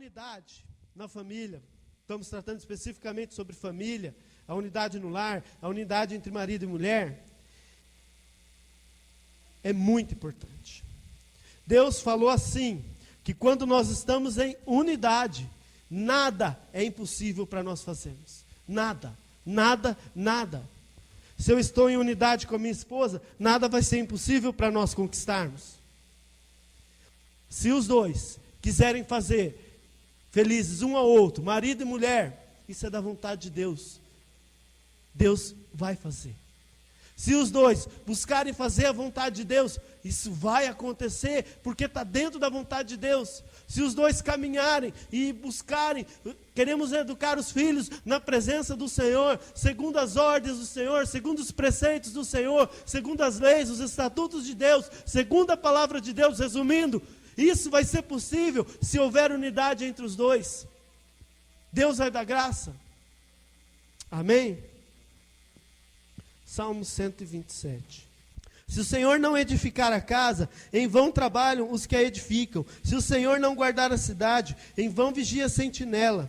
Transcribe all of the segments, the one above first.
unidade na família, estamos tratando especificamente sobre família, a unidade no lar, a unidade entre marido e mulher, é muito importante. Deus falou assim, que quando nós estamos em unidade, nada é impossível para nós fazermos. Nada, nada, nada. Se eu estou em unidade com a minha esposa, nada vai ser impossível para nós conquistarmos. Se os dois quiserem fazer felizes um ao outro, marido e mulher, isso é da vontade de Deus. Deus vai fazer. Se os dois buscarem fazer a vontade de Deus, isso vai acontecer, porque está dentro da vontade de Deus. Se os dois caminharem e buscarem, queremos educar os filhos na presença do Senhor, segundo as ordens do Senhor, segundo os preceitos do Senhor, segundo as leis, os estatutos de Deus, segundo a palavra de Deus, resumindo, isso vai ser possível se houver unidade entre os dois. Deus vai dar graça. Amém? Salmo 127. Se o Senhor não edificar a casa, em vão trabalham os que a edificam. Se o Senhor não guardar a cidade, em vão vigia a sentinela.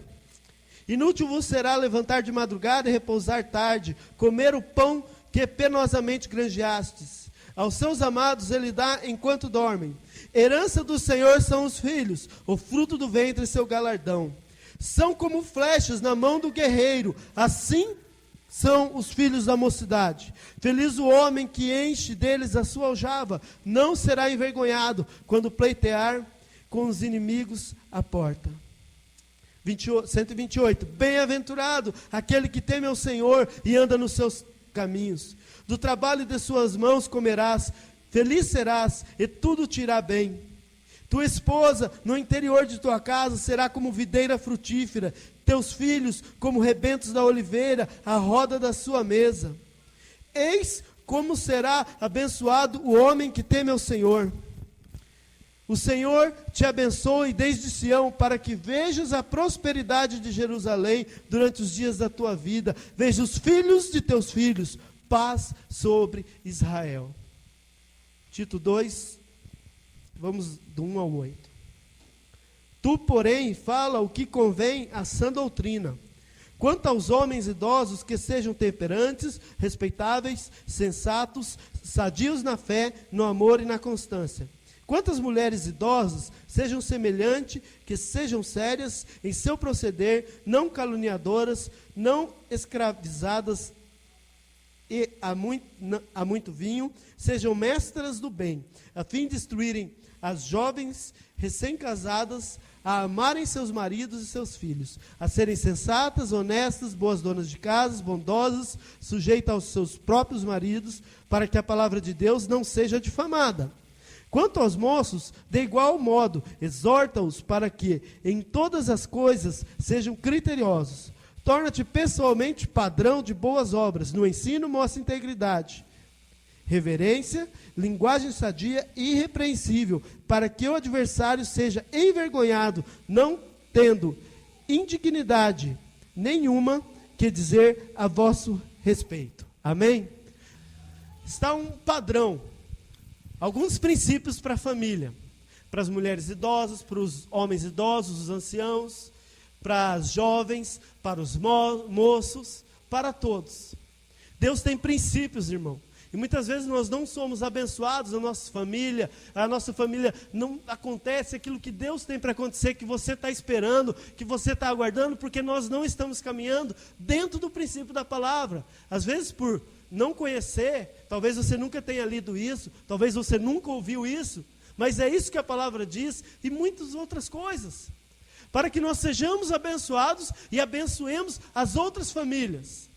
Inútil vos será levantar de madrugada e repousar tarde, comer o pão que penosamente granjeastes. Aos seus amados ele dá enquanto dormem. Herança do Senhor são os filhos, o fruto do ventre seu galardão. São como flechas na mão do guerreiro, assim são os filhos da mocidade. Feliz o homem que enche deles a sua aljava, não será envergonhado quando pleitear com os inimigos à porta. 128. Bem-aventurado aquele que teme ao Senhor e anda nos seus caminhos. Do trabalho de suas mãos comerás, feliz serás e tudo te irá bem. Tua esposa no interior de tua casa será como videira frutífera, teus filhos como rebentos da oliveira, à roda da sua mesa. Eis como será abençoado o homem que teme ao Senhor. O Senhor te abençoe desde Sião, para que vejas a prosperidade de Jerusalém durante os dias da tua vida. Veja os filhos de teus filhos, paz sobre Israel. Tito 2, vamos do 1 ao 8. Tu, porém, fala o que convém à sã doutrina. Quanto aos homens idosos, que sejam temperantes, respeitáveis, sensatos, sadios na fé, no amor e na constância. Quanto às mulheres idosas, sejam semelhantes, que sejam sérias em seu proceder, não caluniadoras, não escravizadas e há muito vinho, sejam mestras do bem, a fim de instruírem as jovens recém-casadas a amarem seus maridos e seus filhos, a serem sensatas, honestas, boas donas de casas, bondosas, sujeitas aos seus próprios maridos, para que a palavra de Deus não seja difamada. Quanto aos moços, de igual modo, exorta-os para que, em todas as coisas, sejam criteriosos. Torna-te pessoalmente padrão de boas obras, no ensino mostra integridade, reverência, linguagem sadia e irrepreensível, para que o adversário seja envergonhado, não tendo indignidade nenhuma que dizer a vosso respeito. Amém? Está um padrão, alguns princípios para a família, para as mulheres idosas, para os homens idosos, os anciãos, para as jovens, para os moços, para todos. Deus tem princípios, irmão. E muitas vezes nós não somos abençoados na nossa família, a nossa família não acontece aquilo que Deus tem para acontecer, que você está esperando, que você está aguardando, porque nós não estamos caminhando dentro do princípio da palavra. Às vezes por não conhecer, talvez você nunca tenha lido isso, talvez você nunca ouviu isso, mas é isso que a palavra diz e muitas outras coisas. Para que nós sejamos abençoados e abençoemos as outras famílias.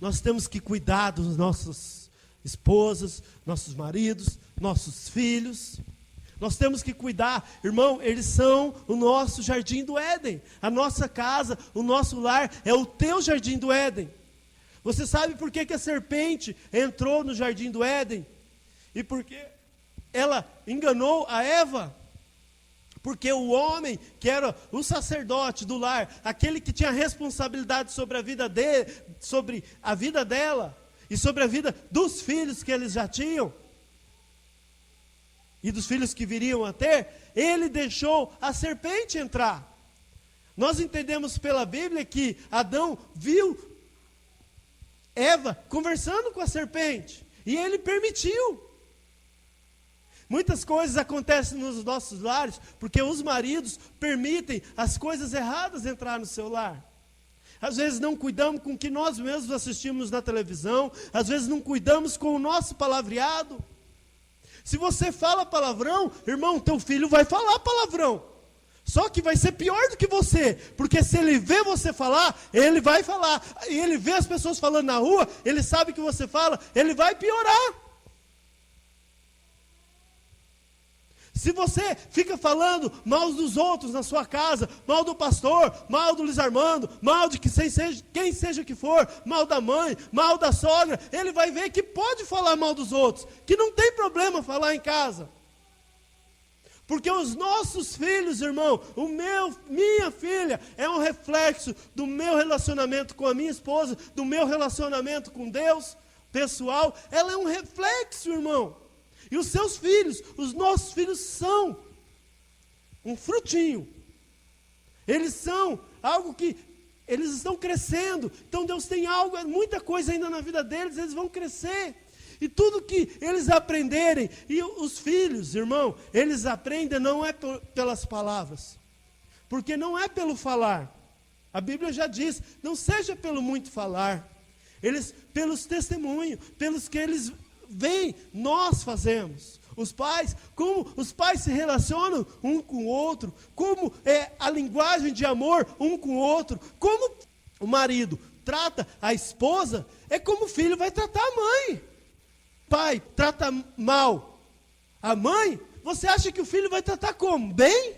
Nós temos que cuidar dos nossas esposas, nossos maridos, nossos filhos. Nós temos que cuidar, irmão, eles são o nosso jardim do Éden. A nossa casa, o nosso lar é o teu jardim do Éden. Você sabe por que a serpente entrou no jardim do Éden? E por que ela enganou a Eva? Porque o homem, que era o sacerdote do lar, aquele que tinha responsabilidade sobre a vida dele, sobre a vida dela, e sobre a vida dos filhos que eles já tinham, e dos filhos que viriam a ter, ele deixou a serpente entrar. Nós entendemos pela Bíblia que Adão viu Eva conversando com a serpente, e ele permitiu. Muitas coisas acontecem nos nossos lares, porque os maridos permitem as coisas erradas entrar no seu lar. Às vezes não cuidamos com o que nós mesmos assistimos na televisão, às vezes não cuidamos com o nosso palavreado. Se você fala palavrão, irmão, teu filho vai falar palavrão. Só que vai ser pior do que você, porque se ele vê você falar, ele vai falar. E ele vê as pessoas falando na rua, ele sabe que você fala, ele vai piorar. Se você fica falando mal dos outros na sua casa, mal do pastor, mal do Luiz Armando, mal de quem seja que for, mal da mãe, mal da sogra, ele vai ver que pode falar mal dos outros, que não tem problema falar em casa. Porque os nossos filhos, irmão, minha filha é um reflexo do meu relacionamento com a minha esposa, do meu relacionamento com Deus, pessoal, ela é um reflexo, irmão. E os seus filhos, os nossos filhos são um frutinho. Eles são algo que, eles estão crescendo. Então Deus tem algo, muita coisa ainda na vida deles, eles vão crescer. E tudo que eles aprenderem, e os filhos, irmão, eles aprendem não é pelas palavras. Porque não é pelo falar. A Bíblia já diz, não seja pelo muito falar. Eles, pelos testemunhos, pelos que eles vem, nós fazemos. Os pais, como os pais se relacionam um com o outro, como é a linguagem de amor um com o outro, como o marido trata a esposa, é como o filho vai tratar a mãe. Pai trata mal a mãe, você acha que o filho vai tratar como? Bem?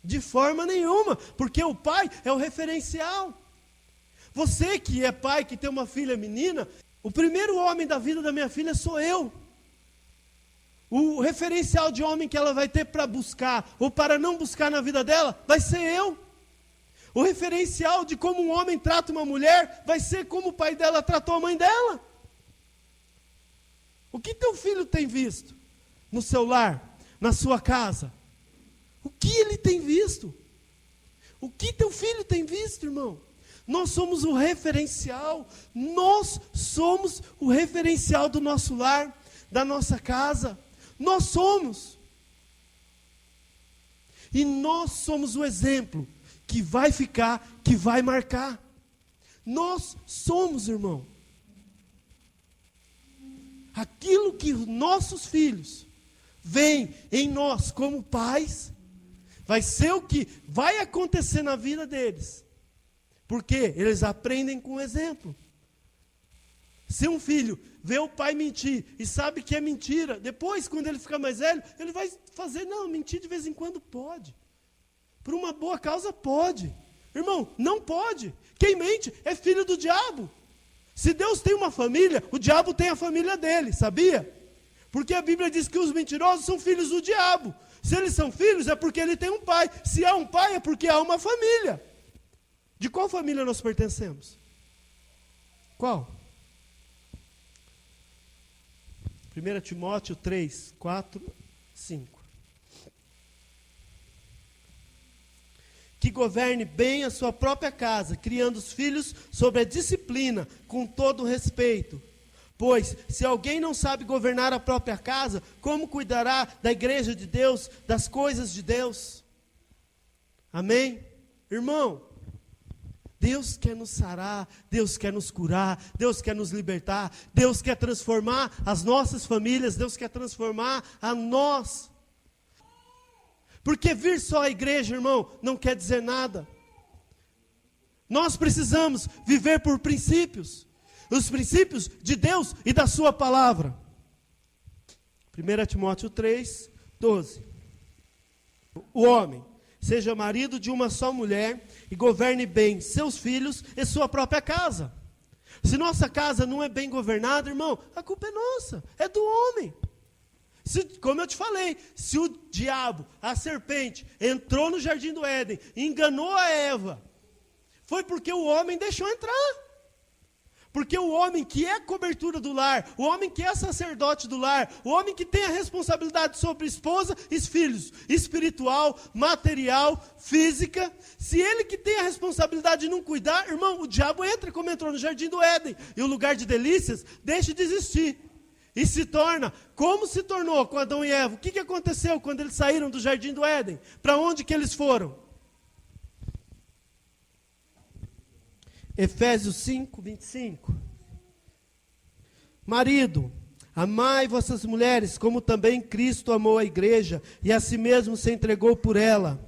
De forma nenhuma, porque o pai é o referencial. Você que é pai, que tem uma filha menina, o primeiro homem da vida da minha filha sou eu. O referencial de homem que ela vai ter para buscar, ou para não buscar na vida dela, vai ser eu. O referencial de como um homem trata uma mulher, vai ser como o pai dela tratou a mãe dela. O que teu filho tem visto no seu lar, na sua casa? O que ele tem visto? O que teu filho tem visto, irmão? Nós somos o referencial, nós somos o referencial do nosso lar, da nossa casa, nós somos. E nós somos o exemplo que vai ficar, que vai marcar. Nós somos, irmão. Aquilo que nossos filhos veem em nós como pais, vai ser o que vai acontecer na vida deles. Porque eles aprendem com o exemplo. Se um filho vê o pai mentir e sabe que é mentira, depois, quando ele ficar mais velho, ele vai fazer, não, mentir de vez em quando pode. Por uma boa causa pode. Irmão, não pode. Quem mente é filho do diabo. Se Deus tem uma família, o diabo tem a família dele, sabia? Porque a Bíblia diz que os mentirosos são filhos do diabo. Se eles são filhos, é porque ele tem um pai. Se há um pai, é porque há uma família. De qual família nós pertencemos? Qual? 1 Timóteo 3, 4, 5. Que governe bem a sua própria casa, criando os filhos sob a disciplina, com todo respeito. Pois, se alguém não sabe governar a própria casa, como cuidará da igreja de Deus, das coisas de Deus? Amém? Irmão, Deus quer nos sarar, Deus quer nos curar, Deus quer nos libertar, Deus quer transformar as nossas famílias, Deus quer transformar a nós. Porque vir só à igreja, irmão, não quer dizer nada. Nós precisamos viver por princípios. Os princípios de Deus e da sua palavra. 1 Timóteo 3, 12. O homem seja marido de uma só mulher e governe bem seus filhos e sua própria casa. Se nossa casa não é bem governada, irmão, a culpa é nossa, é do homem. Como eu te falei, se o diabo, a serpente, entrou no jardim do Éden, enganou a Eva, foi porque o homem deixou entrar. Porque o homem que é cobertura do lar, o homem que é sacerdote do lar, o homem que tem a responsabilidade sobre esposa e filhos, espiritual, material, física, se ele que tem a responsabilidade de não cuidar, irmão, o diabo entra como entrou no jardim do Éden, e o lugar de delícias deixa de existir. E se torna, como se tornou com Adão e Eva. O que aconteceu quando eles saíram do jardim do Éden? Para onde que eles foram? Efésios 5, 25. Marido, amai vossas mulheres, como também Cristo amou a igreja, e a si mesmo se entregou por ela,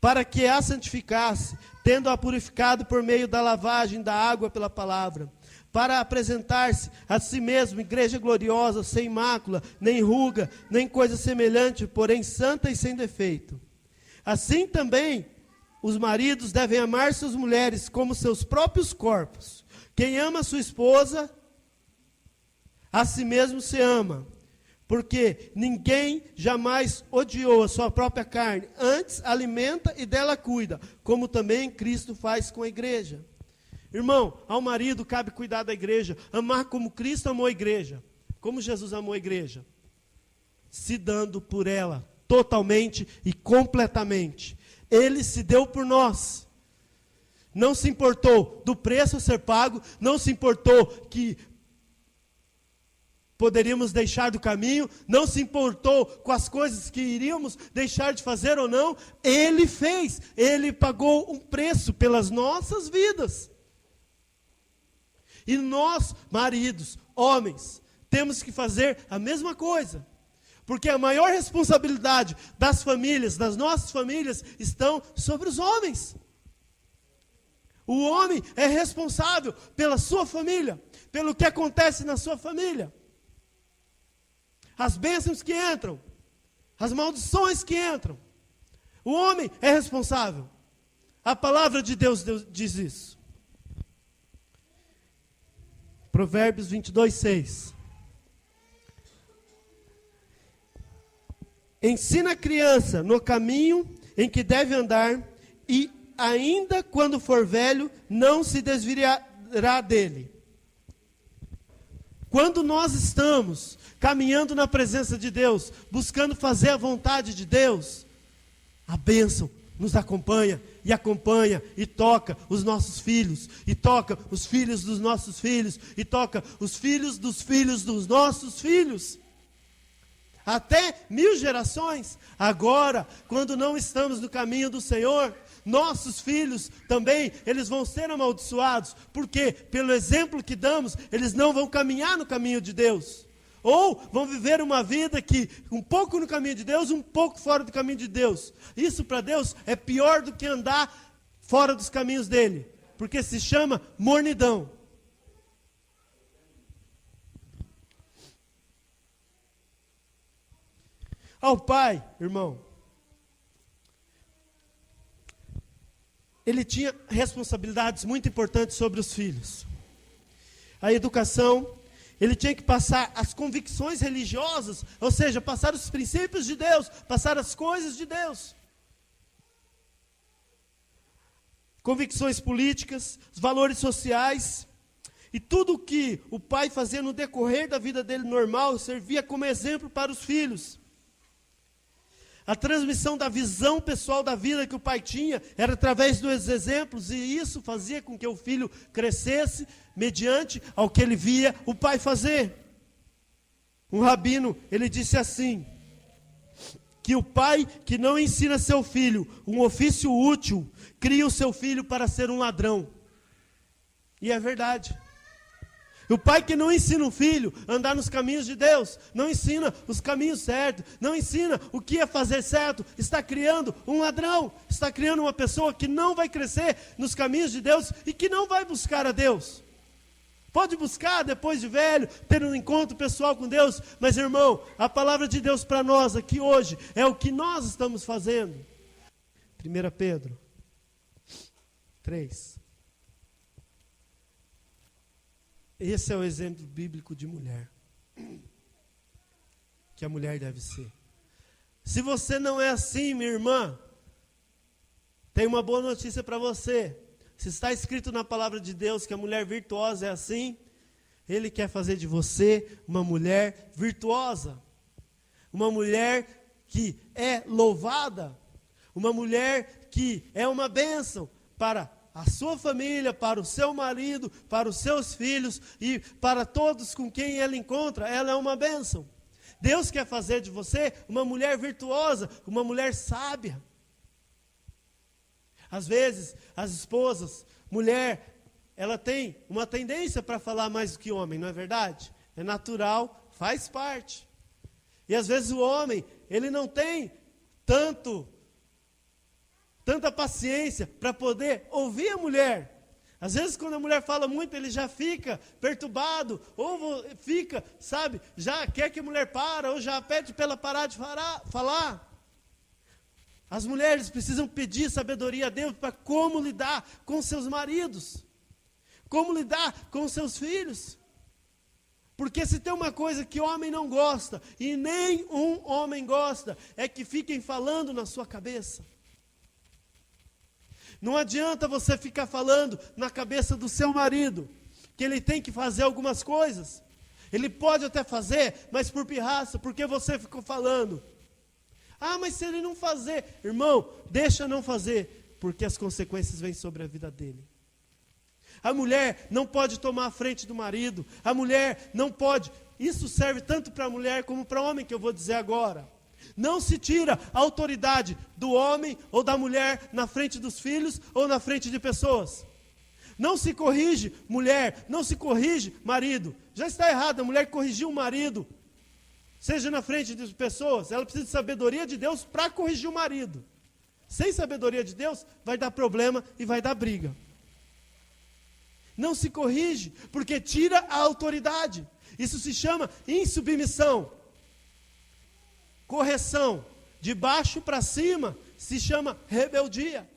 para que a santificasse, tendo-a purificado por meio da lavagem da água pela palavra, para apresentar-se a si mesmo, igreja gloriosa, sem mácula, nem ruga, nem coisa semelhante, porém santa e sem defeito. Assim também, os maridos devem amar suas mulheres como seus próprios corpos. Quem ama sua esposa, a si mesmo se ama. Porque ninguém jamais odiou a sua própria carne, antes alimenta e dela cuida, como também Cristo faz com a igreja. Irmão, ao marido cabe cuidar da igreja, amar como Cristo amou a igreja, como Jesus amou a igreja, se dando por ela, totalmente e completamente. Ele se deu por nós, não se importou do preço a ser pago, não se importou que poderíamos deixar do caminho, não se importou com as coisas que iríamos deixar de fazer ou não, Ele fez, Ele pagou um preço pelas nossas vidas. E nós, maridos, homens, temos que fazer a mesma coisa. Porque a maior responsabilidade das famílias, das nossas famílias, estão sobre os homens. O homem é responsável pela sua família, pelo que acontece na sua família. As bênçãos que entram, as maldições que entram. O homem é responsável. A palavra de Deus diz isso. Provérbios 22, 6. Ensina a criança no caminho em que deve andar, e ainda quando for velho, não se desviará dele. Quando nós estamos caminhando na presença de Deus, buscando fazer a vontade de Deus, a bênção nos acompanha, e toca os nossos filhos, e toca os filhos dos nossos filhos, e toca os filhos dos nossos filhos. Até 1000 gerações. Agora, quando não estamos no caminho do Senhor, nossos filhos também, eles vão ser amaldiçoados. Porque, pelo exemplo que damos, eles não vão caminhar no caminho de Deus. Ou vão viver uma vida que, um pouco no caminho de Deus, um pouco fora do caminho de Deus. Isso para Deus é pior do que andar fora dos caminhos dele. Porque se chama mornidão. Ao pai, irmão, ele tinha responsabilidades muito importantes sobre os filhos. A educação, ele tinha que passar as convicções religiosas, ou seja, passar os princípios de Deus, passar as coisas de Deus. Convicções políticas, os valores sociais, e tudo o que o pai fazia no decorrer da vida dele normal, servia como exemplo para os filhos. A transmissão da visão pessoal da vida que o pai tinha era através dos exemplos, e isso fazia com que o filho crescesse mediante ao que ele via o pai fazer. Um rabino, ele disse assim, que o pai que não ensina seu filho um ofício útil, cria o seu filho para ser um ladrão. E é verdade. O pai que não ensina o filho a andar nos caminhos de Deus, não ensina os caminhos certos, não ensina o que é fazer certo, está criando um ladrão, está criando uma pessoa que não vai crescer nos caminhos de Deus e que não vai buscar a Deus. Pode buscar depois de velho, ter um encontro pessoal com Deus, mas irmão, a palavra de Deus para nós aqui hoje é o que nós estamos fazendo. 1 Pedro 3. Esse é o exemplo bíblico de mulher, que a mulher deve ser. Se você não é assim, minha irmã, tem uma boa notícia para você. Se está escrito na palavra de Deus que a mulher virtuosa é assim, Ele quer fazer de você uma mulher virtuosa. Uma mulher que é louvada. Uma mulher que é uma bênção para a sua família, para o seu marido, para os seus filhos e para todos com quem ela encontra. Ela é uma bênção. Deus quer fazer de você uma mulher virtuosa, uma mulher sábia. Às vezes, as esposas, mulher, ela tem uma tendência para falar mais do que homem, não é verdade? É natural, faz parte. E às vezes o homem, ele não tem tanta paciência para poder ouvir a mulher. Às vezes quando a mulher fala muito, ele já fica perturbado, ou fica, sabe, já quer que a mulher pare, ou já pede para ela parar de falar. As mulheres precisam pedir sabedoria a Deus para como lidar com seus maridos, como lidar com seus filhos. Porque se tem uma coisa que homem não gosta, e nem um homem gosta, é que fiquem falando na sua cabeça. Não adianta você ficar falando na cabeça do seu marido, que ele tem que fazer algumas coisas. Ele pode até fazer, mas por pirraça, porque você ficou falando. Ah, mas se ele não fazer, irmão, deixa não fazer, porque as consequências vêm sobre a vida dele. A mulher não pode tomar a frente do marido, a mulher não pode, isso serve tanto para a mulher como para o homem, que eu vou dizer agora. Não se tira a autoridade do homem ou da mulher na frente dos filhos ou na frente de pessoas. Não se corrige mulher, não se corrige marido. Já está errado a mulher corrigir o marido, seja na frente de pessoas. Ela precisa de sabedoria de Deus para corrigir o marido. Sem sabedoria de Deus, vai dar problema e vai dar briga. Não se corrige, porque tira a autoridade. Isso se chama insubmissão. Correção, de baixo para cima, se chama rebeldia.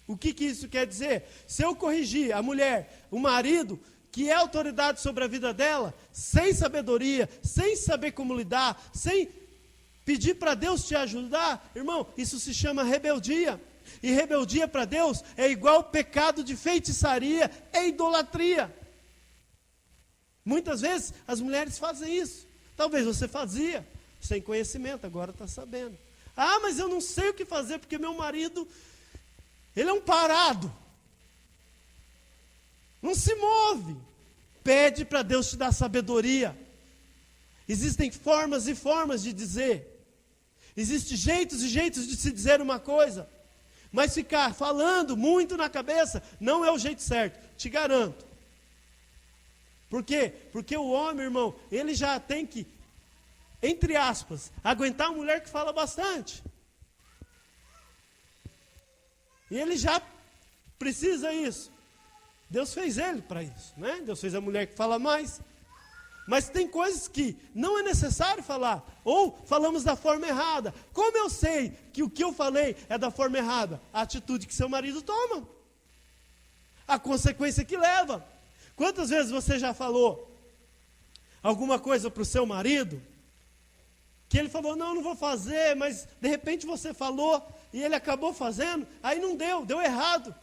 O que isso quer dizer? Se eu corrigir a mulher, o marido, que é autoridade sobre a vida dela, sem sabedoria, sem saber como lidar, sem pedir para Deus te ajudar, irmão, isso se chama rebeldia. E rebeldia para Deus é igual pecado de feitiçaria e idolatria. Muitas vezes as mulheres fazem isso. Talvez você fazia sem conhecimento, agora está sabendo. Ah, mas eu não sei o que fazer, porque meu marido, ele é um parado. Não se move. Pede para Deus te dar sabedoria. Existem formas e formas de dizer. Existem jeitos e jeitos de se dizer uma coisa. Mas ficar falando muito na cabeça não é o jeito certo, te garanto. Por quê? Porque o homem, irmão, ele já tem que, entre aspas, aguentar uma mulher que fala bastante. E ele já precisa isso. Deus fez ele para isso, né? Deus fez a mulher que fala mais. Mas tem coisas que não é necessário falar, ou falamos da forma errada. Como eu sei que o que eu falei é da forma errada? A atitude que seu marido toma, a consequência que leva. Quantas vezes você já falou alguma coisa para o seu marido, que ele falou, não vou fazer, mas de repente você falou, e ele acabou fazendo, aí não deu errado.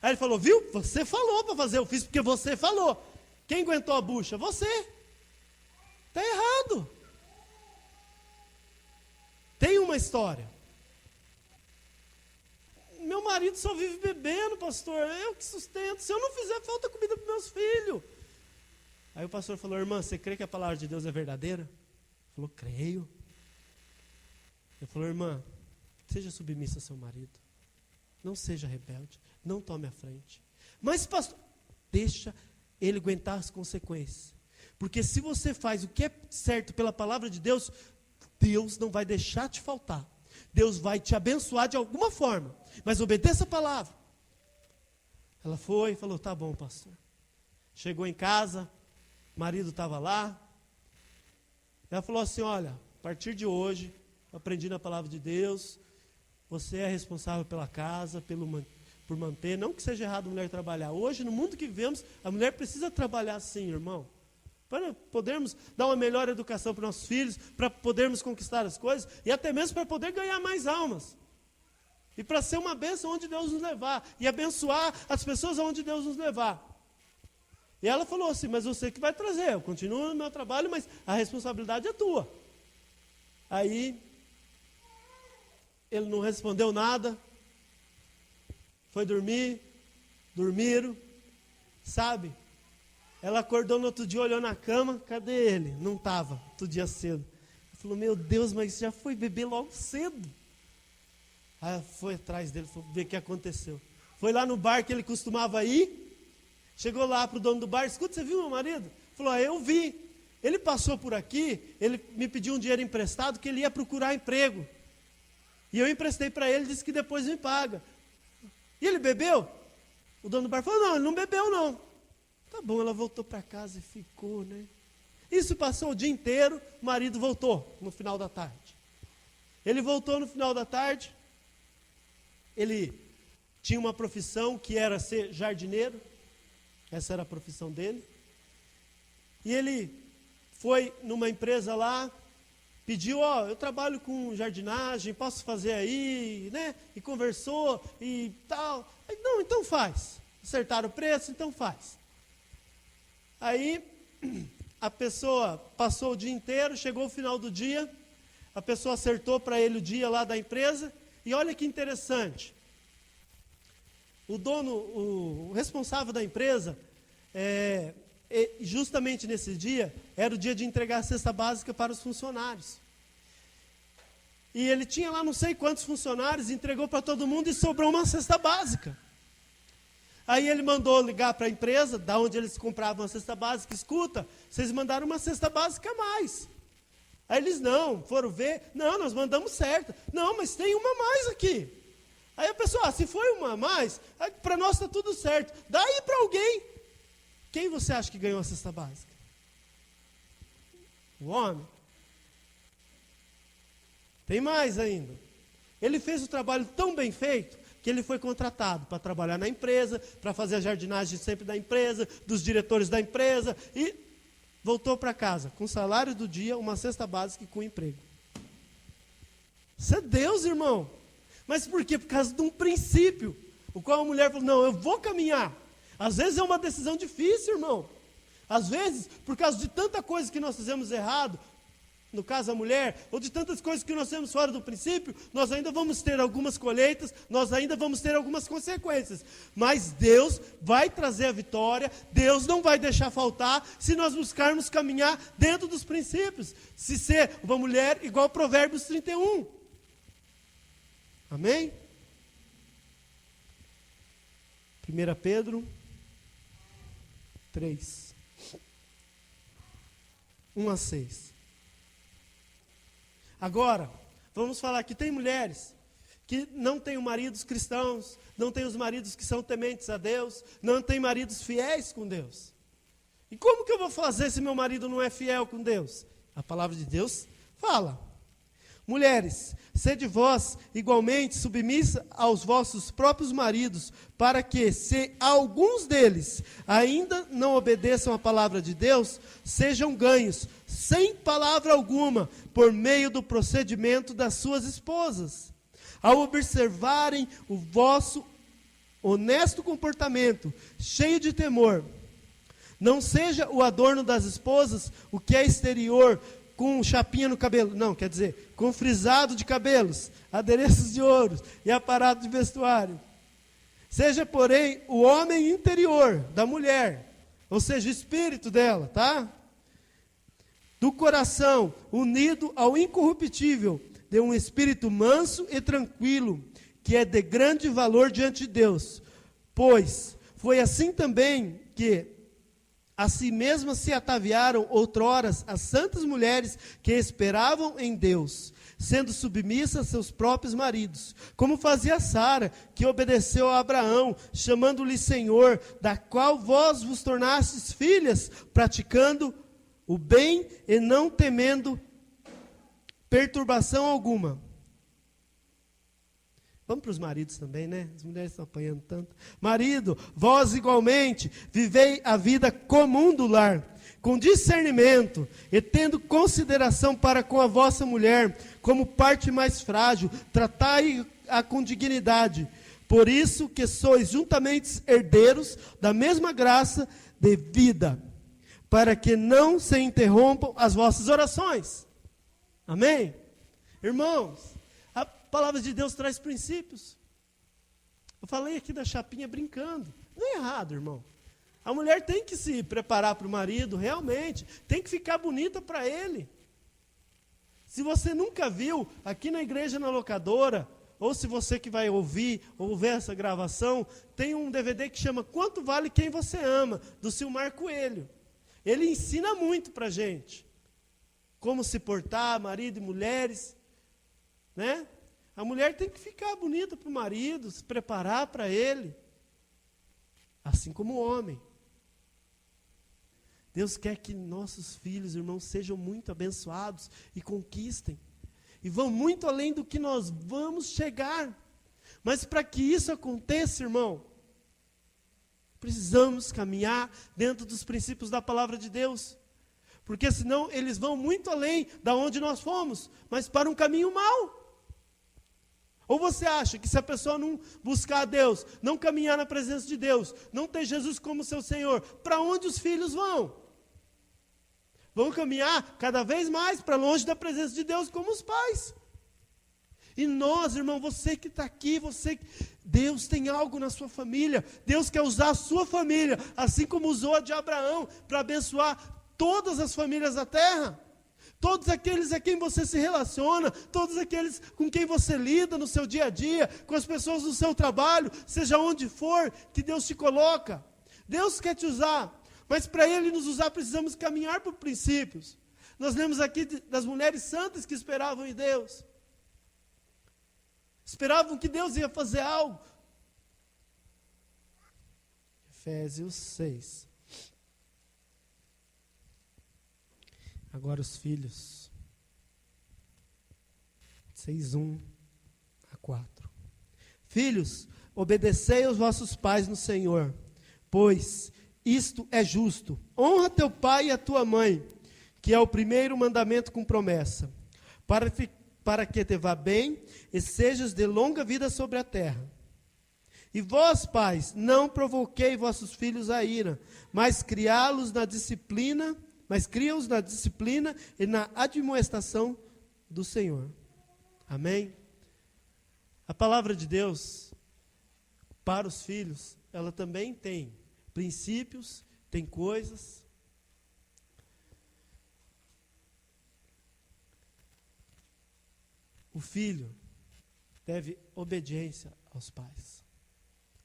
Aí ele falou, viu, você falou para fazer, eu fiz porque você falou. Quem aguentou a bucha? Você. Está errado. Tem uma história. Meu marido só vive bebendo, pastor. Eu que sustento. Se eu não fizer, falta comida para meus filhos. Aí o pastor falou, irmã, você crê que a palavra de Deus é verdadeira? Ele falou, creio. Ele falou, irmã, seja submissa ao seu marido. Não seja rebelde. Não tome a frente. Mas, pastor, deixa ele aguentar as consequências. Porque se você faz o que é certo pela palavra de Deus, Deus não vai deixar te faltar. Deus vai te abençoar de alguma forma. Mas obedeça a palavra. Ela foi e falou, tá bom, pastor. Chegou em casa, o marido estava lá. Ela falou assim, olha, a partir de hoje, eu aprendi na palavra de Deus, você é responsável pela casa, por manter. Não que seja errado a mulher trabalhar. Hoje, no mundo que vivemos, a mulher precisa trabalhar sim, irmão. Para podermos dar uma melhor educação para nossos filhos, para podermos conquistar as coisas, e até mesmo para poder ganhar mais almas. E para ser uma bênção onde Deus nos levar. E abençoar as pessoas onde Deus nos levar. E ela falou assim, mas você que vai trazer. Eu continuo no meu trabalho, mas a responsabilidade é tua. Aí, ele não respondeu nada. Foi dormir. Dormiram. Sabe? Ela acordou no outro dia, olhou na cama. Cadê ele? Não estava. Outro dia cedo. Falou, meu Deus, mas já foi beber logo cedo. Aí foi atrás dele, foi ver o que aconteceu. Foi lá no bar que ele costumava ir. Chegou lá para o dono do bar, escuta, você viu meu marido? Falou, eu vi. Ele passou por aqui, ele me pediu um dinheiro emprestado, que ele ia procurar emprego. E eu emprestei para ele, disse que depois me paga. E ele bebeu? O dono do bar falou, não, ele não bebeu não. Tá bom, ela voltou para casa e ficou, né? Isso passou o dia inteiro, o marido voltou no final da tarde. Ele voltou no final da tarde, ele tinha uma profissão que era ser jardineiro, essa era a profissão dele. E ele foi numa empresa lá, pediu, eu trabalho com jardinagem, posso fazer aí, né? E conversou e tal. Aí, não, então faz. Acertaram o preço, então faz. Aí a pessoa passou o dia inteiro, chegou o final do dia, a pessoa acertou para ele o dia lá da empresa, e olha que interessante. O dono, o responsável da empresa, justamente nesse dia, era o dia de entregar a cesta básica para os funcionários. E ele tinha lá não sei quantos funcionários, entregou para todo mundo e sobrou uma cesta básica. Aí ele mandou ligar para a empresa, da onde eles compravam a cesta básica, escuta, vocês mandaram uma cesta básica a mais. Aí eles não, foram ver, não, nós mandamos certo. Não, mas tem uma a mais aqui. Aí a pessoa, se foi uma a mais, para nós está tudo certo. Dá aí para alguém. Quem você acha que ganhou a cesta básica? O homem. Tem mais ainda. Ele fez o trabalho tão bem feito, que ele foi contratado para trabalhar na empresa, para fazer a jardinagem sempre da empresa, dos diretores da empresa, e voltou para casa com o salário do dia, uma cesta básica e com emprego. Isso é Deus, irmão. Mas por quê? Por causa de um princípio, o qual a mulher falou, não, eu vou caminhar. Às vezes é uma decisão difícil, irmão. Às vezes, por causa de tanta coisa que nós fizemos errado, no caso a mulher, ou de tantas coisas que nós temos fora do princípio, nós ainda vamos ter algumas colheitas, nós ainda vamos ter algumas consequências. Mas Deus vai trazer a vitória, Deus não vai deixar faltar, se nós buscarmos caminhar dentro dos princípios. Se ser uma mulher igual Provérbios 31. Amém? 1 Pedro 3, 1-6. Agora, vamos falar que tem mulheres que não têm maridos cristãos, não têm os maridos que são tementes a Deus, não têm maridos fiéis com Deus. E como que eu vou fazer se meu marido não é fiel com Deus? A palavra de Deus fala. Mulheres, sede vós igualmente submissa aos vossos próprios maridos, para que, se alguns deles ainda não obedeçam à palavra de Deus, sejam ganhos, sem palavra alguma, por meio do procedimento das suas esposas. Ao observarem o vosso honesto comportamento, cheio de temor, não seja o adorno das esposas o que é exterior, com chapinha no cabelo, não, quer dizer, com frisado de cabelos, adereços de ouros e aparato de vestuário. Seja, porém, o homem interior da mulher, ou seja, o espírito dela, tá? Do coração, unido ao incorruptível, de um espírito manso e tranquilo, que é de grande valor diante de Deus. Pois foi assim também que a si mesmas se ataviaram outroras as santas mulheres que esperavam em Deus, sendo submissas a seus próprios maridos, como fazia Sara, que obedeceu a Abraão, chamando-lhe Senhor, da qual vós vos tornastes filhas, praticando o bem e não temendo perturbação alguma. Vamos para os maridos também, né? As mulheres estão apanhando tanto. Marido, vós igualmente vivei a vida comum do lar, com discernimento, e tendo consideração para com a vossa mulher, como parte mais frágil, tratai-a com dignidade. Por isso que sois juntamente herdeiros da mesma graça de vida, para que não se interrompam as vossas orações. Amém? Irmãos, a palavra de Deus traz princípios. Eu falei aqui da chapinha brincando. Não é errado, irmão. A mulher tem que se preparar para o marido, realmente. Tem que ficar bonita para ele. Se você nunca viu, aqui na igreja, na locadora, ou se você que vai ouvir ou ver essa gravação, tem um DVD que chama Quanto Vale Quem Você Ama, do Silmar Coelho. Ele ensina muito para a gente. Como se portar, marido e mulheres, né? A mulher tem que ficar bonita para o marido, se preparar para ele. Assim como o homem. Deus quer que nossos filhos, irmãos, sejam muito abençoados e conquistem. E vão muito além do que nós vamos chegar. Mas para que isso aconteça, irmão, precisamos caminhar dentro dos princípios da palavra de Deus. Porque senão eles vão muito além da onde nós fomos, mas para um caminho mau. Ou você acha que se a pessoa não buscar a Deus, não caminhar na presença de Deus, não ter Jesus como seu Senhor, para onde os filhos vão? Vão caminhar cada vez mais para longe da presença de Deus como os pais. E nós, irmão, você que está aqui, Deus tem algo na sua família. Deus quer usar a sua família, assim como usou a de Abraão, para abençoar todas as famílias da terra. Todos aqueles a quem você se relaciona, todos aqueles com quem você lida no seu dia a dia, com as pessoas do seu trabalho, seja onde for que Deus te coloca. Deus quer te usar, mas para Ele nos usar precisamos caminhar por princípios. Nós lemos aqui das mulheres santas que esperavam em Deus. Esperavam que Deus ia fazer algo. Efésios 6. Agora os filhos, 6:1 a 4. Filhos, obedecei aos vossos pais no Senhor, pois isto é justo. Honra teu pai e a tua mãe, que é o primeiro mandamento com promessa, para que te vá bem e sejas de longa vida sobre a terra. E vós, pais, não provoquei vossos filhos a ira, mas cria-os na disciplina e na admoestação do Senhor. Amém? A palavra de Deus, para os filhos, ela também tem princípios, tem coisas. O filho deve obediência aos pais,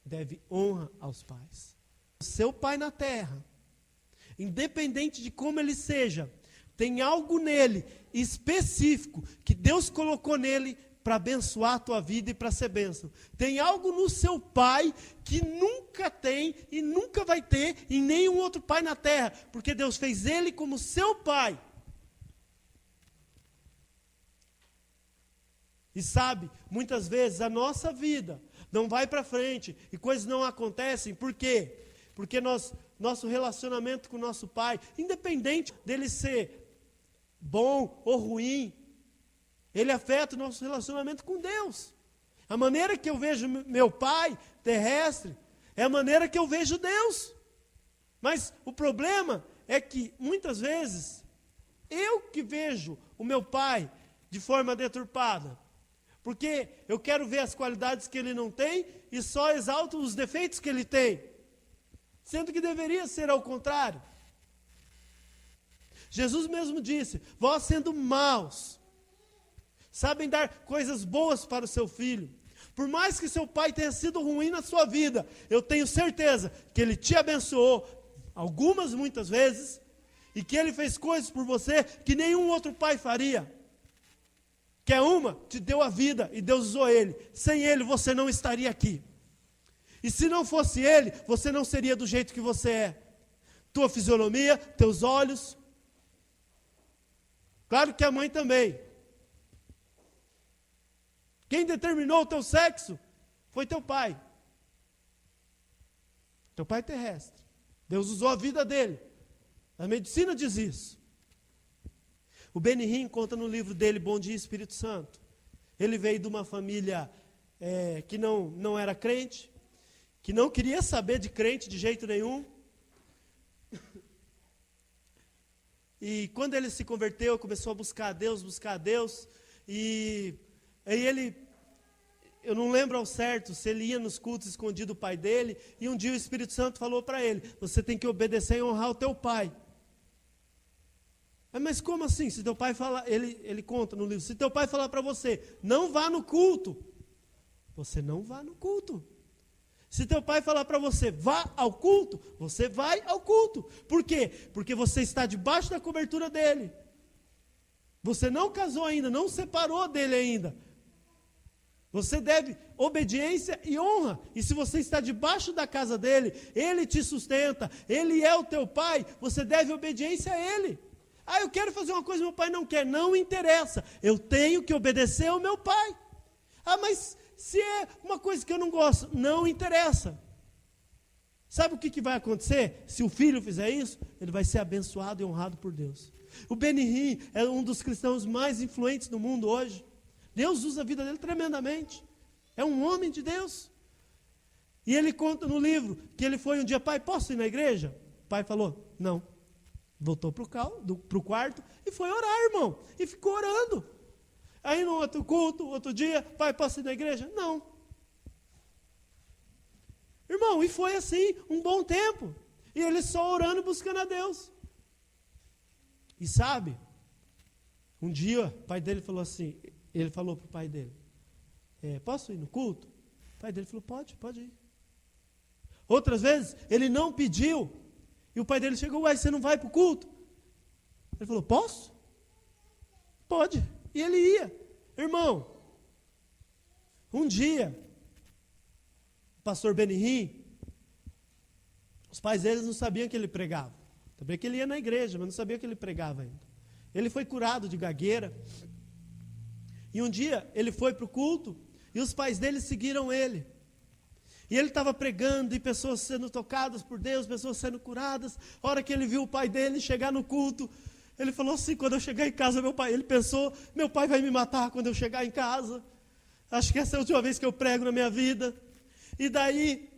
deve honra aos pais. O seu pai na terra, independente de como ele seja, tem algo nele específico que Deus colocou nele para abençoar a tua vida e para ser bênção. Tem algo no seu pai que nunca tem e nunca vai ter em nenhum outro pai na terra, porque Deus fez ele como seu pai. E sabe, muitas vezes a nossa vida não vai para frente e coisas não acontecem, por quê? Porque nosso relacionamento com o nosso pai, independente dele ser bom ou ruim, ele afeta o nosso relacionamento com Deus. A maneira que eu vejo meu pai terrestre é a maneira que eu vejo Deus. Mas o problema é que, muitas vezes, eu que vejo o meu pai de forma deturpada, porque eu quero ver as qualidades que ele não tem e só exalto os defeitos que ele tem. Sendo que deveria ser ao contrário. Jesus mesmo disse: vós sendo maus, sabem dar coisas boas para o seu filho. Por mais que seu pai tenha sido ruim na sua vida, eu tenho certeza que ele te abençoou, muitas vezes, e que ele fez coisas por você que nenhum outro pai faria. Quer uma? Te deu a vida e Deus usou ele. Sem ele você não estaria aqui. E se não fosse ele, você não seria do jeito que você é. Tua fisionomia, teus olhos. Claro que a mãe também. Quem determinou o teu sexo foi teu pai. Teu pai terrestre. Deus usou a vida dele. A medicina diz isso. O Benihim conta no livro dele, Bom Dia Espírito Santo. Ele veio de uma família que não era crente, que não queria saber de crente de jeito nenhum. E quando ele se converteu, começou a buscar a Deus, e aí eu não lembro ao certo se ele ia nos cultos escondido do pai dele, e um dia o Espírito Santo falou para ele: você tem que obedecer e honrar o teu pai. Mas como assim? Se teu pai falar, ele conta no livro, se teu pai falar para você, não vá no culto, você não vá no culto. Se teu pai falar para você, vá ao culto, você vai ao culto. Por quê? Porque você está debaixo da cobertura dele. Você não casou ainda, não separou dele ainda. Você deve obediência e honra. E se você está debaixo da casa dele, ele te sustenta, ele é o teu pai, você deve obediência a ele. Eu quero fazer uma coisa que meu pai não quer. Não interessa. Eu tenho que obedecer ao meu pai. Mas se é uma coisa que eu não gosto, não interessa. Sabe o que vai acontecer? Se o filho fizer isso, ele vai ser abençoado e honrado por Deus. O Benihim é um dos cristãos mais influentes do mundo hoje. Deus usa a vida dele tremendamente. É um homem de Deus. E ele conta no livro que ele foi um dia: pai, posso ir na igreja? O pai falou: não. Voltou para o quarto e foi orar, irmão. E ficou orando. Aí no outro culto, outro dia, pai, posso ir na igreja? Não. Irmão, e foi assim um bom tempo. E ele só orando e buscando a Deus. E sabe, um dia o pai dele falou assim, ele falou para o pai dele: posso ir no culto? O pai dele falou: pode ir. Outras vezes, ele não pediu. E o pai dele chegou: você não vai para o culto? Ele falou: posso? Pode. E ele ia. Irmão, um dia, o pastor Benihim, os pais deles não sabiam que ele pregava. Sabia que ele ia na igreja, mas não sabia que ele pregava ainda. Ele foi curado de gagueira. E um dia, ele foi para o culto, e os pais dele seguiram ele. E ele estava pregando, e pessoas sendo tocadas por Deus, pessoas sendo curadas. A hora que ele viu o pai dele chegar no culto, ele falou assim: quando eu chegar em casa, ele pensou, meu pai vai me matar quando eu chegar em casa. Acho que essa é a última vez que eu prego na minha vida. E daí,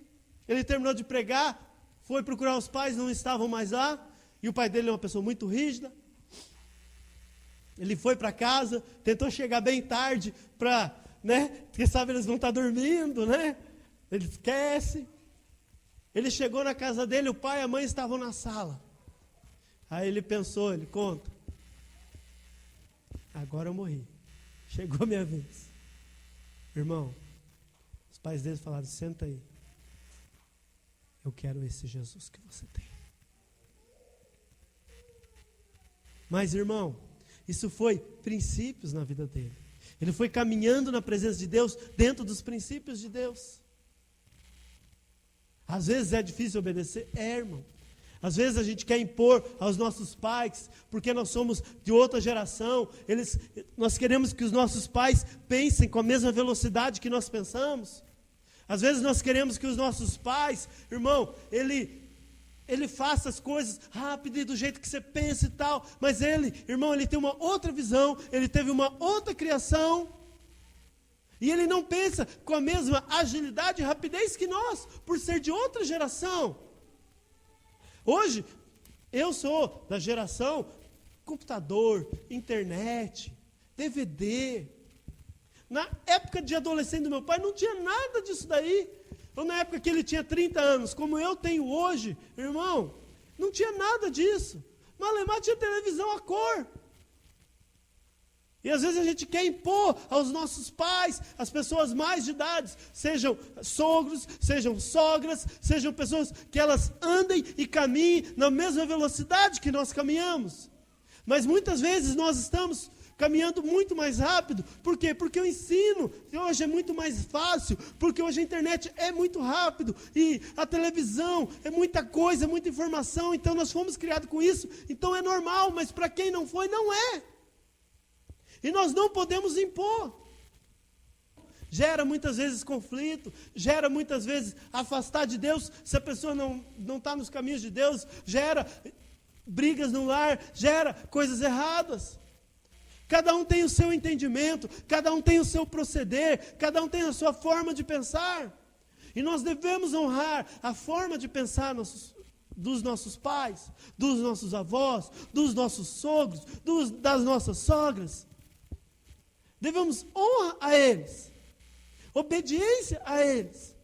ele terminou de pregar, foi procurar os pais, não estavam mais lá. E o pai dele é uma pessoa muito rígida. Ele foi para casa, tentou chegar bem tarde, porque sabe, eles vão estar dormindo, né? Ele esquece. Ele chegou na casa dele, o pai e a mãe estavam na sala. Aí ele pensou, ele conta: agora eu morri. Chegou a minha vez. Irmão, os pais deles falaram: senta aí. Eu quero esse Jesus que você tem. Mas, irmão, isso foi princípios na vida dele. Ele foi caminhando na presença de Deus, dentro dos princípios de Deus. Às vezes é difícil obedecer, irmão. Às vezes a gente quer impor aos nossos pais, porque nós somos de outra geração. Nós queremos que os nossos pais pensem com a mesma velocidade que nós pensamos. Às vezes nós queremos que os nossos pais, irmão, ele faça as coisas rápido e do jeito que você pensa e tal. Mas irmão, ele tem uma outra visão, ele teve uma outra criação. E ele não pensa com a mesma agilidade e rapidez que nós, por ser de outra geração. Hoje, eu sou da geração computador, internet, DVD. Na época de adolescente do meu pai, não tinha nada disso daí. Ou na época que ele tinha 30 anos, como eu tenho hoje, irmão, não tinha nada disso. Malemar tinha televisão a cor. E às vezes a gente quer impor aos nossos pais, às pessoas mais de idade, sejam sogros, sejam sogras, sejam pessoas que elas andem e caminhem na mesma velocidade que nós caminhamos. Mas muitas vezes nós estamos caminhando muito mais rápido. Por quê? Porque o ensino hoje é muito mais fácil, porque hoje a internet é muito rápido, e a televisão é muita coisa, muita informação, então nós fomos criados com isso, então é normal, mas para quem não foi, não é. E nós não podemos impor. gera muitas vezes conflito, gera muitas vezes afastar de Deus, se a pessoa não está nos caminhos de Deus, gera brigas no lar, gera coisas erradas. Cada um tem o seu entendimento, cada um tem o seu proceder, cada um tem a sua forma de pensar. E nós devemos honrar a forma de pensar dos nossos pais, dos nossos avós, dos nossos sogros, das nossas sogras. Devemos honra a eles, obediência a eles,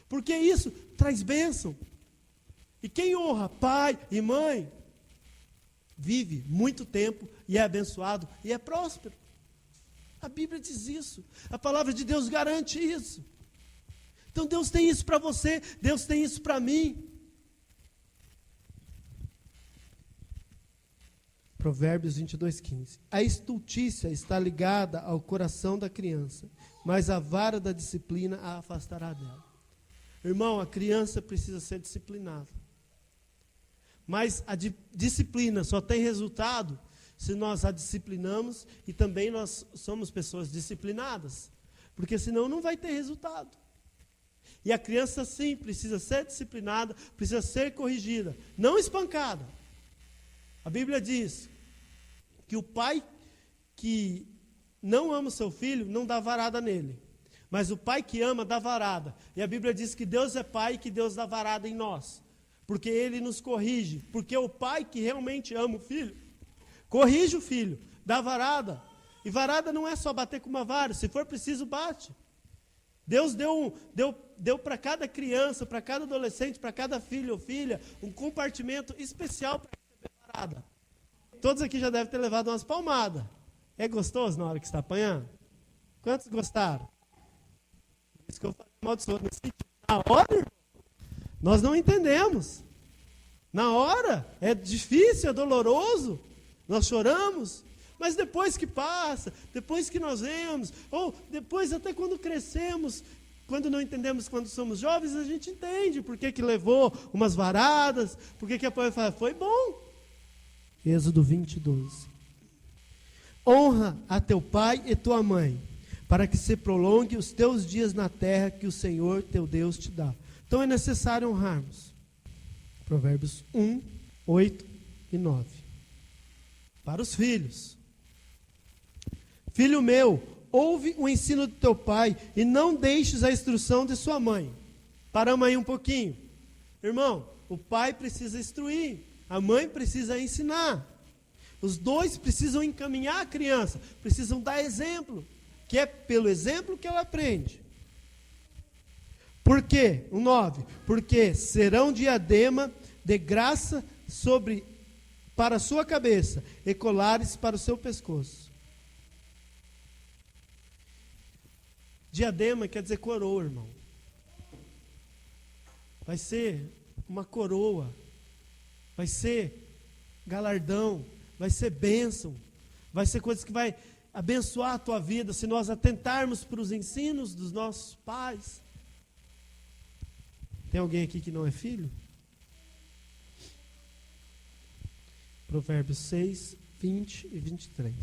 porque isso traz bênção. E quem honra pai e mãe, vive muito tempo e é abençoado e é próspero. A Bíblia diz isso, a palavra de Deus garante isso. Então Deus tem isso para você, Deus tem isso para mim. Provérbios 22:15. A estultícia está ligada ao coração da criança, mas a vara da disciplina a afastará dela. Irmão, a criança precisa ser disciplinada. Mas a disciplina só tem resultado se nós a disciplinamos e também nós somos pessoas disciplinadas. Porque senão não vai ter resultado. E a criança sim precisa ser disciplinada, precisa ser corrigida, não espancada. A Bíblia diz que o pai que não ama o seu filho não dá varada nele. Mas o pai que ama dá varada. E a Bíblia diz que Deus é pai e que Deus dá varada em nós. Porque Ele nos corrige. Porque o pai que realmente ama o filho, corrige o filho, dá varada. E varada não é só bater com uma vara, se for preciso, bate. Deus deu para cada criança, para cada adolescente, para cada filho ou filha, um compartimento especial para receber varada. Todos aqui já devem ter levado umas palmadas. É gostoso na hora que está apanhando? Quantos gostaram? Isso que eu falei amaldiçoado nesse sentido. Na hora, nós não entendemos. Na hora, é difícil, é doloroso. Nós choramos. Mas depois que passa, depois que nós vemos, ou depois até quando crescemos, quando não entendemos quando somos jovens, a gente entende por que levou umas varadas, por que apoiou e fala, foi bom. Êxodo 20:12. Honra a teu pai e tua mãe, para que se prolongue os teus dias na terra que o Senhor teu Deus te dá. Então é necessário honrarmos. Provérbios 1, 8 e 9. Para os filhos. Filho meu, ouve o ensino do teu pai e não deixes a instrução de sua mãe. Paramos aí um pouquinho. Irmão, o pai precisa instruir, a mãe precisa ensinar. Os dois precisam encaminhar a criança, precisam dar exemplo, que é pelo exemplo que ela aprende. Por quê? O 9. Porque serão diadema de graça para a sua cabeça e colares para o seu pescoço. Diadema quer dizer coroa, irmão. Vai ser uma coroa, vai ser galardão, vai ser bênção, vai ser coisa que vai abençoar a tua vida, se nós atentarmos para os ensinos dos nossos pais. Tem alguém aqui que não é filho? Provérbios 6, 20 e 23.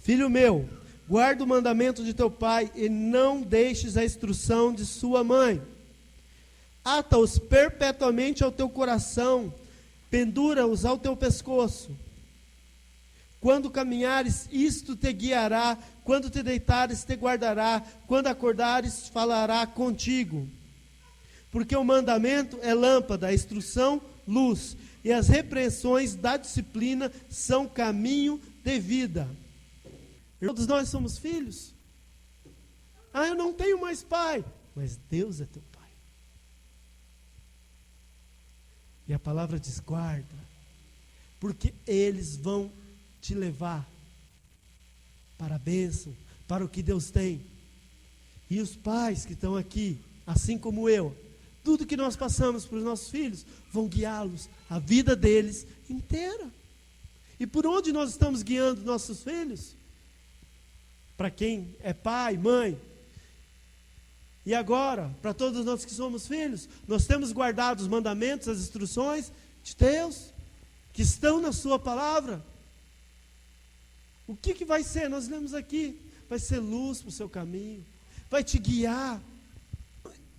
Filho meu, guarda o mandamento de teu pai e não deixes a instrução de sua mãe. Ata-os perpetuamente ao teu coração, pendura-os ao teu pescoço. Quando caminhares, isto te guiará, quando te deitares, te guardará, quando acordares, falará contigo. Porque o mandamento é lâmpada, a instrução, luz, e as repreensões da disciplina são caminho de vida. Todos nós somos filhos. Ah, eu não tenho mais pai. Mas Deus é teu pai. E a palavra diz, guarda. Porque eles vão te levar para a bênção, para o que Deus tem. E os pais que estão aqui, assim como eu, tudo que nós passamos para os nossos filhos, vão guiá-los, a vida deles inteira. E por onde nós estamos guiando nossos filhos? Para quem é pai, mãe. E agora, para todos nós que somos filhos, nós temos guardado os mandamentos, as instruções de Deus, que estão na sua palavra. O que vai ser? Nós lemos aqui, vai ser luz para o seu caminho, vai te guiar.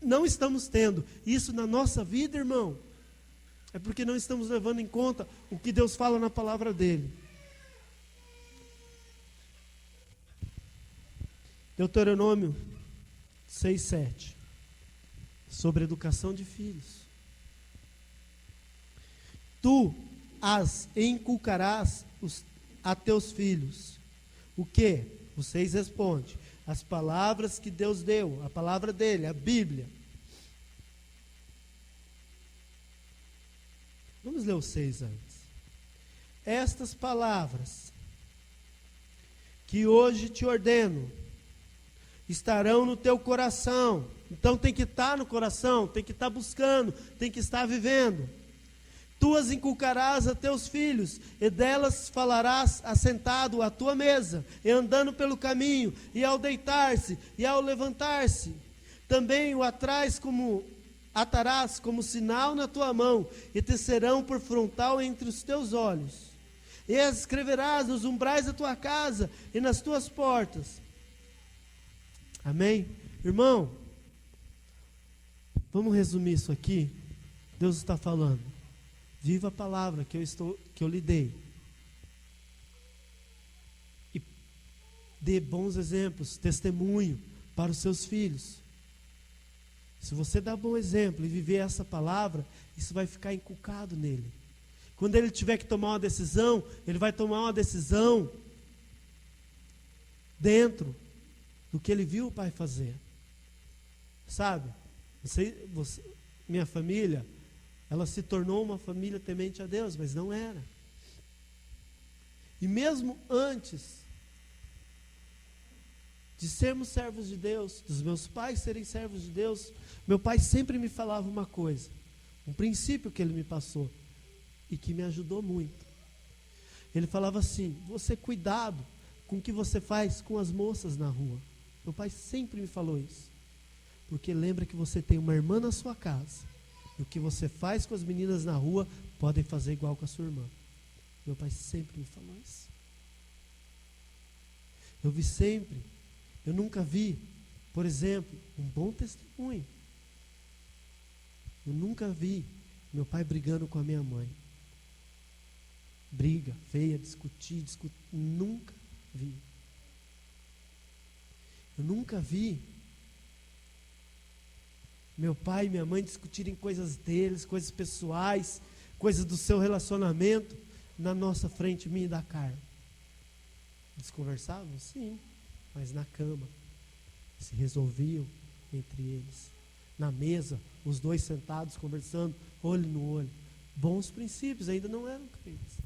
Não estamos tendo isso na nossa vida, irmão, é porque não estamos levando em conta o que Deus fala na palavra dele. Deuteronômio 6:7, sobre educação de filhos. Tu as inculcarás a teus filhos. O que? Vocês respondem. As palavras que Deus deu, a palavra dele, a Bíblia. Vamos ler o 6 antes. Estas palavras que hoje te ordeno estarão no teu coração. Então tem que estar no coração, tem que estar buscando, tem que estar vivendo. Tu as inculcarás a teus filhos, e delas falarás assentado à tua mesa, e andando pelo caminho, e ao deitar-se, e ao levantar-se. Também o atarás como sinal na tua mão, e te serão por frontal entre os teus olhos. E as escreverás nos umbrais da tua casa, e nas tuas portas. Amém? Irmão, vamos resumir isso aqui. Deus está falando. Viva a palavra que eu lhe dei. E dê bons exemplos, testemunho para os seus filhos. Se você dá bom exemplo e viver essa palavra, isso vai ficar inculcado nele. Quando ele tiver que tomar uma decisão, ele vai tomar uma decisão dentro do que ele viu o pai fazer. Sabe? Minha família, ela se tornou uma família temente a Deus, mas não era. E mesmo antes de sermos servos de Deus, dos meus pais serem servos de Deus, meu pai sempre me falava uma coisa, um princípio que ele me passou, e que me ajudou muito. Ele falava assim: você cuidado com o que você faz com as moças na rua. Meu pai sempre me falou isso, porque lembra que você tem uma irmã na sua casa, e o que você faz com as meninas na rua, podem fazer igual com a sua irmã. Meu pai sempre me falou isso. Eu nunca vi, por exemplo, um bom testemunho. Eu nunca vi meu pai brigando com a minha mãe. Briga feia, discutir, nunca vi. Eu nunca vi meu pai e minha mãe discutirem coisas deles, coisas pessoais, coisas do seu relacionamento, na nossa frente, minha e da Carla. Eles conversavam? Sim, mas na cama. Se resolviam entre eles. Na mesa, os dois sentados, conversando, olho no olho. Bons princípios, ainda não eram crentes.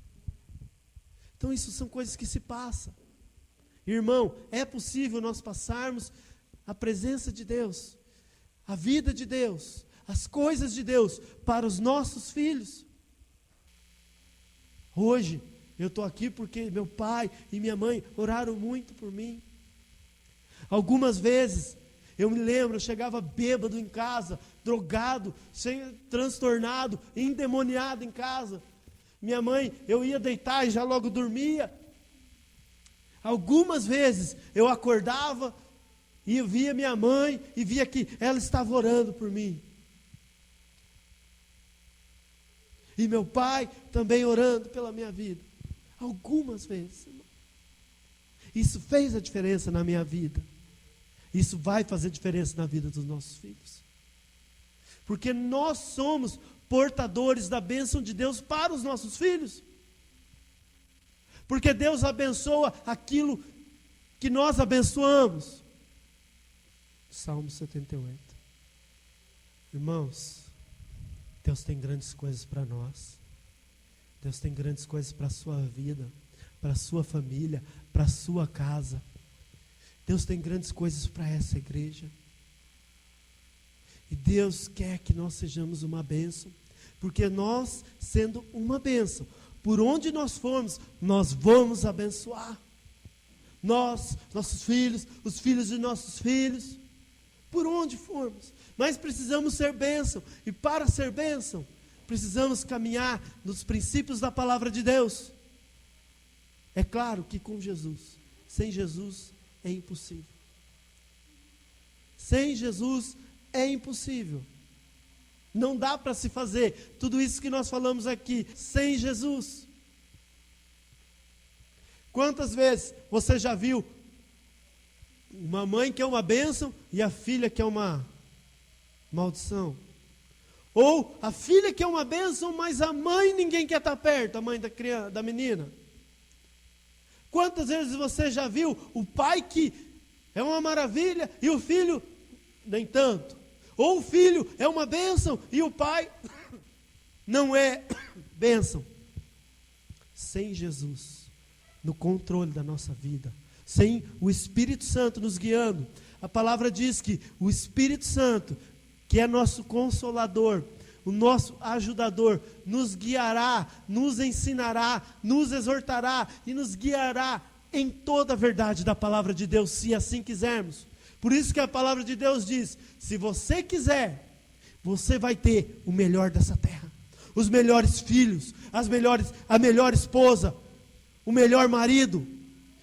Então isso são coisas que se passam. Irmão, é possível nós passarmos a presença de Deus, a vida de Deus, as coisas de Deus para os nossos filhos. Hoje, eu estou aqui porque meu pai e minha mãe oraram muito por mim. Algumas vezes, eu me lembro, eu chegava bêbado em casa, drogado, transtornado, endemoniado em casa. Minha mãe, eu ia deitar e já logo dormia. Algumas vezes eu acordava e eu via minha mãe e via que ela estava orando por mim. E meu pai também orando pela minha vida. Algumas vezes. Isso fez a diferença na minha vida. Isso vai fazer diferença na vida dos nossos filhos. Porque nós somos portadores da bênção de Deus para os nossos filhos. Porque Deus abençoa aquilo que nós abençoamos. Salmo 78. Irmãos, Deus tem grandes coisas para nós. Deus tem grandes coisas para a sua vida, para a sua família, para a sua casa. Deus tem grandes coisas para essa igreja. E Deus quer que nós sejamos uma bênção. Porque nós, sendo uma bênção, por onde nós formos, nós vamos abençoar. Nós, nossos filhos, os filhos de nossos filhos, por onde formos. Mas precisamos ser bênção. E para ser bênção, precisamos caminhar nos princípios da palavra de Deus. É claro que com Jesus, sem Jesus é impossível. Sem Jesus é impossível. Não dá para se fazer tudo isso que nós falamos aqui sem Jesus. Quantas vezes você já viu uma mãe que é uma bênção e a filha que é uma maldição? Ou a filha que é uma bênção, mas a mãe ninguém quer estar perto, a mãe da criança, da menina. Quantas vezes você já viu o pai que é uma maravilha e o filho nem tanto? Ou o filho é uma bênção e o pai não é bênção. Sem Jesus no controle da nossa vida, sem o Espírito Santo nos guiando, a palavra diz que o Espírito Santo, que é nosso consolador, o nosso ajudador, nos guiará, nos ensinará, nos exortará e nos guiará em toda a verdade da palavra de Deus, se assim quisermos. Por isso que a palavra de Deus diz: se você quiser, você vai ter o melhor dessa terra, os melhores filhos, a melhor esposa, o melhor marido.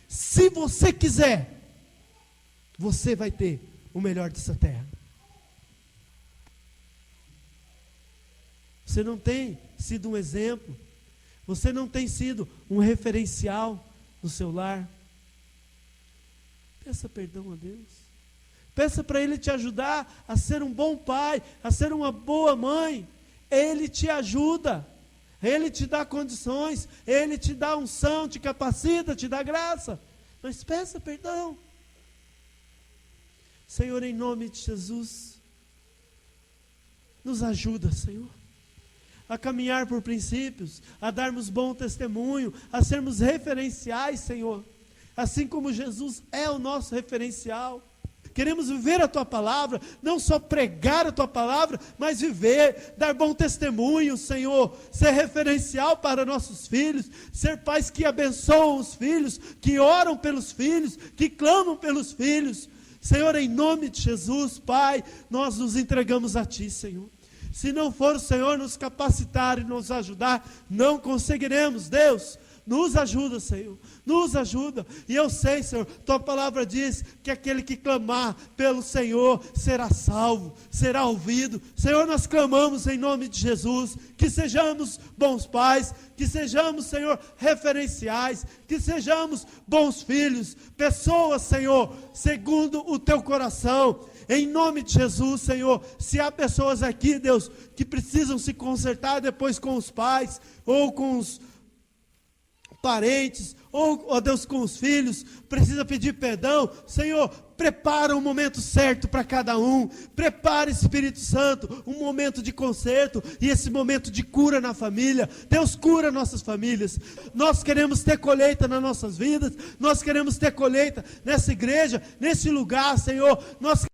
Se você quiser, você vai ter o melhor dessa terra. Você não tem sido um exemplo, você não tem sido um referencial no seu lar. Peça perdão a Deus. Peça para Ele te ajudar a ser um bom pai, a ser uma boa mãe. Ele te ajuda, Ele te dá condições, Ele te dá unção, te capacita, te dá graça. Mas peça perdão. Senhor, em nome de Jesus, nos ajuda, Senhor, a caminhar por princípios, a darmos bom testemunho, a sermos referenciais, Senhor, assim como Jesus é o nosso referencial. Queremos viver a Tua palavra, não só pregar a Tua palavra, mas viver, dar bom testemunho, Senhor, ser referencial para nossos filhos, ser pais que abençoam os filhos, que oram pelos filhos, que clamam pelos filhos. Senhor, em nome de Jesus, Pai, nós nos entregamos a Ti, Senhor. Se não for o Senhor nos capacitar e nos ajudar, não conseguiremos. Deus, nos ajuda, Senhor, nos ajuda. E eu sei, Senhor, Tua palavra diz que aquele que clamar pelo Senhor será salvo, será ouvido. Senhor, nós clamamos em nome de Jesus, que sejamos bons pais, que sejamos, Senhor, referenciais, que sejamos bons filhos, pessoas, Senhor, segundo o Teu coração. Em nome de Jesus, Senhor, se há pessoas aqui, Deus, que precisam se consertar depois com os pais, ou com os parentes, ou, ó Deus, com os filhos, precisa pedir perdão, Senhor, prepara um momento certo para cada um, prepara, Espírito Santo, um momento de conserto, e esse momento de cura na família. Deus, cura nossas famílias. Nós queremos ter colheita nas nossas vidas, nós queremos ter colheita nessa igreja, nesse lugar, Senhor, nós